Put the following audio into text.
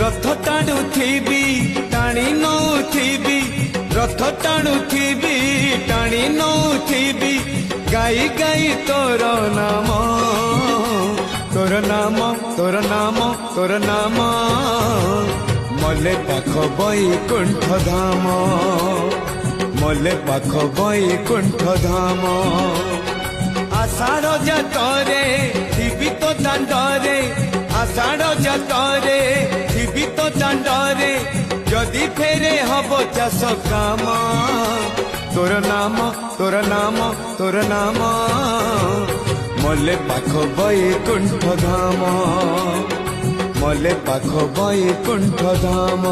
रथ टाणुथिबी टाणी नौथिबी रथ टाणुथिबी टाणी नौथिबी गाई गाई तोर नाम तोर नाम तोर नाम तोर नाम मले पाख बैकुंठ धाम मले पाख बैकुंठ धाम आषाढ़ जातरे थिबी तो दांडरे आषाढ़ जातरे थिबी तो दांडरे जदि फेरे हब चाष काम तोर नाम तोर नाम तोर नाम मले पाख बैकुंठ धाम मले पाख बैकुंठ धाम।